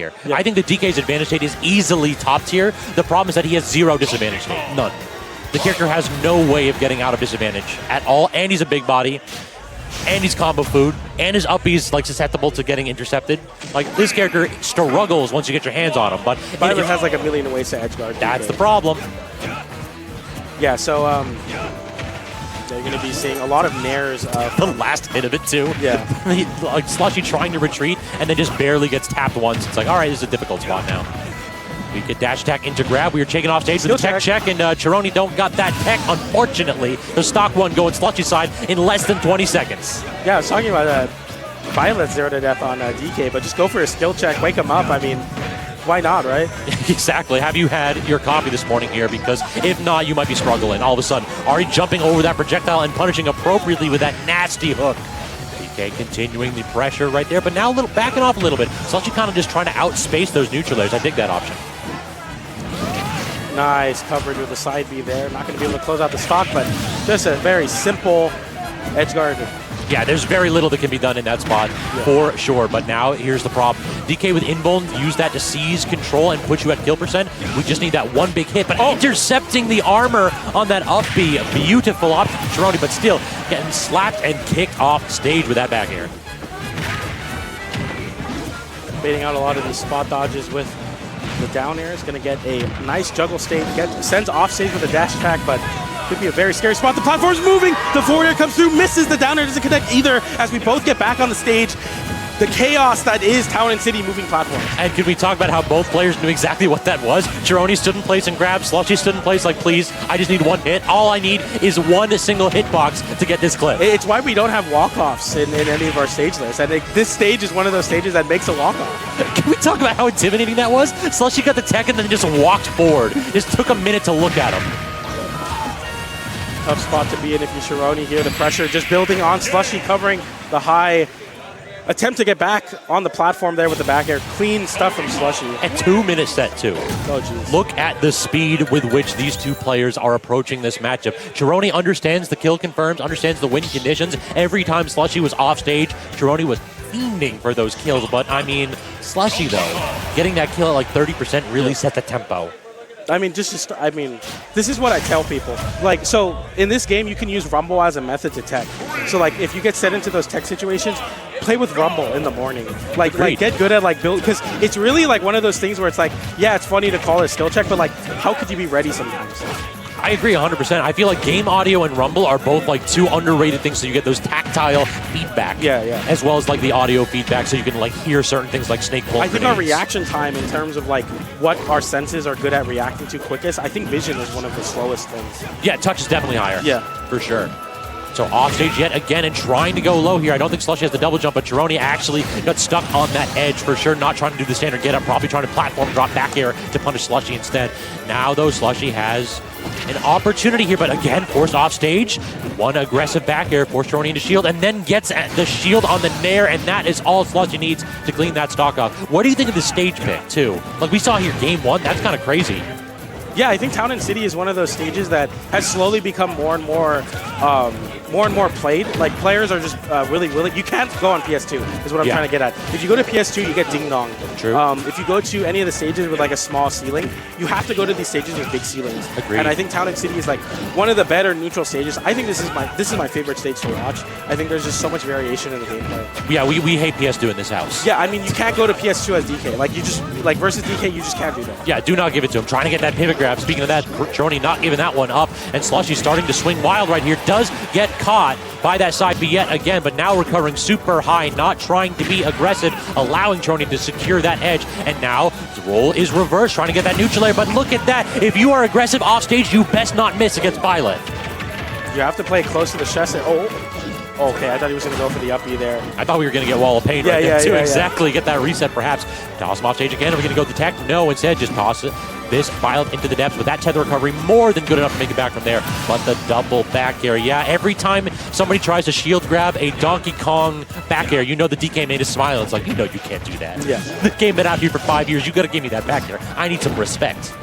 here. Yeah. I think the DK's advantage state is easily top tier. The problem is that he has 0 disadvantage state. None. The character has no way of getting out of disadvantage at all, and he's a big body, and he's combo food, and his up B's like susceptible to getting intercepted. Like, this character struggles once you get your hands on him, but Byleth has like a million ways to edge guard. That's the problem. Yeah, so they're going to be seeing a lot of nairs. The last hit of it, too. Yeah. Like, Slushie trying to retreat, and then just barely gets tapped once. It's like, all right, this is a difficult spot now. We get dash attack into grab. We are taking off stage with the tech check, and Chironi don't got that tech, unfortunately. The stock one going Slushie side in less than 20 seconds. Yeah, I was talking about Byleth 0 to death on DK, but just go for a skill check, wake him up. I mean, why not, right? Exactly. Have you had your coffee this morning here? Because if not, you might be struggling. All of a sudden, Ari jumping over that projectile and punishing appropriately with that nasty hook. DK continuing the pressure right there, but now a little backing off a little bit. Slushie kind of just trying to outspace those neutral layers. I dig that option. Nice coverage with the side B there. Not going to be able to close out the stock, but just a very simple edge guard. Yeah, there's very little that can be done in that spot for sure. But now here's the problem. DK with invuln, use that to seize control and put you at kill percent. We just need that one big hit, but intercepting the armor on that up B. A beautiful option from Chironi, but still getting slapped and kicked off stage with that back air. Baiting out a lot of these spot dodges with the down air. Is going to get a nice juggle stage, sends off stage with a dash attack, but could be a very scary spot. The platform's moving, the forward air comes through, misses, the down air doesn't connect either as we both get back on the stage. The chaos that is Town and City moving platforms. And could we talk about how both players knew exactly what that was? Chironi stood in place and grabbed, Slushie stood in place like, please, I just need one hit. All I need is one single hitbox to get this clip. It's why we don't have walk-offs in any of our stage lists. I think this stage is one of those stages that makes a walk-off. Can we talk about how intimidating that was? Slushie got the tech and then just walked forward. Just took a minute to look at him. Tough spot to be in if you're Chironi here. The pressure just building on Slushie, covering the high. Attempt to get back on the platform there with the back air. Clean stuff from Slushie. A 2-minute set, too. Oh, jeez. Look at the speed with which these two players are approaching this matchup. Chironi understands the kill confirms, understands the win conditions. Every time Slushie was off stage, Chironi was fiending for those kills. But, I mean, Slushie, though, getting that kill at like 30% really set the tempo. I mean, this is what I tell people. Like, so in this game, you can use Rumble as a method to tech. So, like, if you get set into those tech situations, play with Rumble in the morning. Like get good at, like, build, because it's really, like, one of those things where it's like, yeah, it's funny to call it a skill check, but, like, how could you be ready sometimes? I agree 100%. I feel like game audio and Rumble are both like two underrated things, so you get those tactile feedback. Yeah. As well as like the audio feedback, so you can like hear certain things like snake pulling I think grenades. our reaction time in terms of like what our senses are good at reacting to quickest, I think vision is one of the slowest things. Yeah, touch is definitely higher. Yeah. For sure. So off stage yet again and trying to go low here. I don't think Slushie has the double jump, but Chironi actually got stuck on that edge for sure. Not trying to do the standard get up, probably trying to platform drop back air to punish Slushie instead. Now though, Slushie has an opportunity here, but again, forced off stage. One aggressive back air, forced Chironi into shield, and then gets at the shield on the nair, and that is all Slushie needs to clean that stock off. What do you think of the stage pick, too? Like we saw here, game one, that's kind of crazy. Yeah, I think Town and City is one of those stages that has slowly become more and more played. Like, players are just really willing. You can't go on PS2, is what I'm trying to get at. If you go to PS2, you get ding-dong. True. If you go to any of the stages with, like, a small ceiling, you have to go to these stages with big ceilings. Agreed. And I think Town and City is, like, one of the better neutral stages. I think this is my favorite stage to watch. I think there's just so much variation in the gameplay. Yeah, we hate PS2 in this house. Yeah, I mean, you can't go to PS2 as DK. Like, you just, like, versus DK, you just can't do that. Yeah, do not give it to him. Trying to get that pivot grab. Speaking of that, Chironi not giving that one up, and Slushie starting to swing wild right here. Does get caught by that side B yet again, but now recovering super high, not trying to be aggressive, allowing Chironi to secure that edge, and now the role is reversed, trying to get that neutral layer, but look at that. If you are aggressive off stage, you best not miss against Byleth. You have to play close to the chest. Oh, okay, I thought he was going to go for the up B there. I thought we were going to get Wall of Pain right there, too. Exactly, get that reset, perhaps. Toss him off stage again. Are we going to go to tech? No, instead, just toss it. This Byleth into the depths with that tether recovery, more than good enough to make it back from there. But the double back air, yeah, every time somebody tries to shield grab a Donkey Kong back air, you know the DK made a smile. It's like, you know you can't do that. Yeah. The game been out here for 5 years. You got to give me that back air. I need some respect.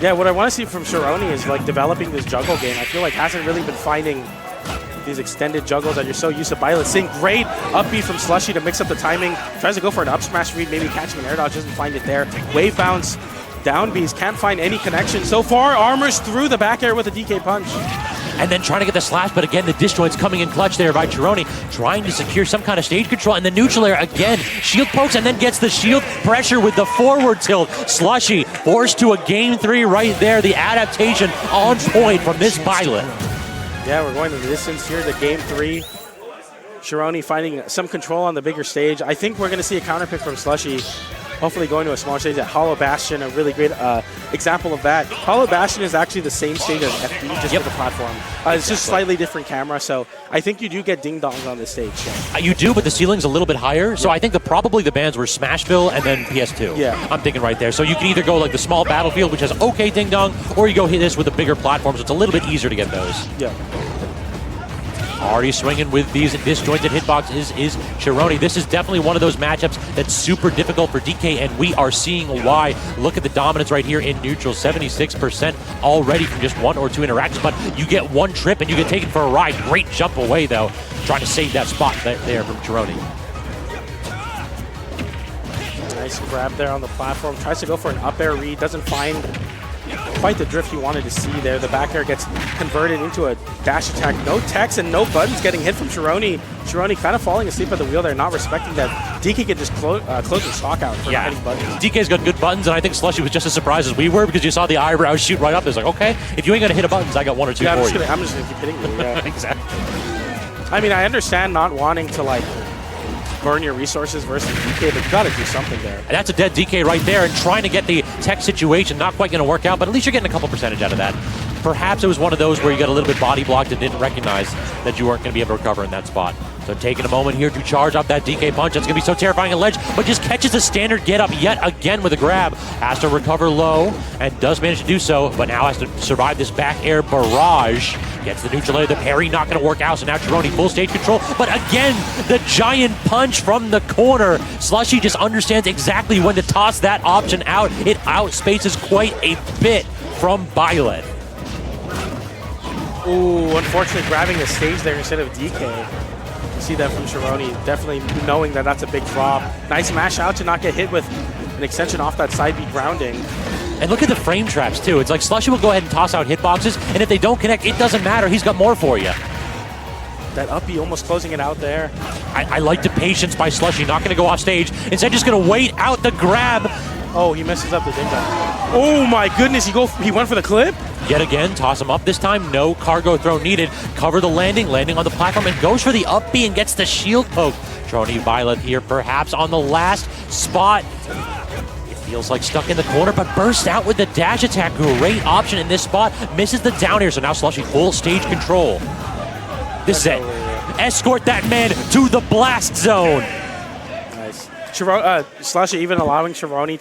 Yeah, what I want to see from Chironi is like developing this juggle game. I feel like hasn't really been finding these extended juggles that you're so used to. Byleth seeing great up B from Slushie to mix up the timing. Tries to go for an up smash read, maybe catching an air dodge, doesn't find it there. Wave bounce, down B's, can't find any connection. So far, Armor's through the back air with a DK punch. And then trying to get the slash, but again, the disjoints coming in clutch there by Chironi, trying to secure some kind of stage control, and the neutral air again, shield pokes, and then gets the shield pressure with the forward tilt. Slushie forced to a game 3 right there. The adaptation on point from this Byleth. Yeah, we're going to the distance here, the game 3. Chironi finding some control on the bigger stage. I think we're going to see a counter pick from Slushie. Hopefully going to a smaller stage at Hollow Bastion, a really great example of that. Hollow Bastion is actually the same stage as FD, just with the platform. It's just slightly different camera, so I think you do get ding-dongs on this stage. You do, but the ceiling's a little bit higher, so I think probably the bands were Smashville and then PS2. Yeah. I'm thinking right there. So you can either go like the small battlefield, which has okay ding-dong, or you go hit this with the bigger platforms. It's a little bit easier to get those. Yeah. Already swinging with these disjointed hitboxes is Chironi. This is definitely one of those matchups that's super difficult for DK, and we are seeing why. Look at the dominance right here in neutral, 76% already from just 1 or 2 interactions, but you get one trip and you get taken for a ride. Great jump away, though, trying to save that spot there from Chironi. Nice grab there on the platform. Tries to go for an up air read, doesn't find quite the drift he wanted to see there. The back air gets converted into a dash attack. No techs and no buttons getting hit from Chironi. Chironi kind of falling asleep at the wheel there, not respecting that DK could just close the stock out for any buttons. DK's got good buttons, and I think Slushie was just as surprised as we were because you saw the eyebrows shoot right up. It's like, okay, if you ain't going to hit a buttons, I got 1 or 2 for you. I'm just going to keep hitting you. Yeah. Exactly. I mean, I understand not wanting to, like, burn your resources versus DK, but you got to do something there. And that's a dead DK right there, and trying to get the tech situation, not quite going to work out, but at least you're getting a couple percentage out of that. Perhaps it was one of those where you got a little bit body blocked and didn't recognize that you weren't going to be able to recover in that spot. So taking a moment here to charge up that DK punch. That's going to be so terrifying at ledge, but just catches a standard get up yet again with a grab. Has to recover low and does manage to do so, but now has to survive this back air barrage. Gets the neutral air, the parry not going to work out, so now Chironi full stage control. But again, the giant punch from the corner. Slushie just understands exactly when to toss that option out. It outspaces quite a bit from Byleth. Ooh, unfortunately grabbing the stage there instead of DK. You see that from Chironi, definitely knowing that that's a big drop. Nice mash out to not get hit with an extension off that side B grounding. And look at the frame traps, too. It's like Slushie will go ahead and toss out hitboxes, and if they don't connect, it doesn't matter. He's got more for you. That up B almost closing it out there. I like the patience by Slushie, not going to go off stage. Instead, just going to wait out the grab. Oh, he messes up the ding dong. Oh my goodness, he went for the clip? Yet again, toss him up this time. No cargo throw needed. Cover the landing on the platform, and goes for the up B and gets the shield poke. Chironi Byleth here, perhaps on the last spot. Feels like stuck in the corner, but bursts out with the dash attack. Great option in this spot. Misses the down air, so now Slushie full stage control. This is it. Escort that man to the blast zone. Nice. Slushie even allowing Chironi to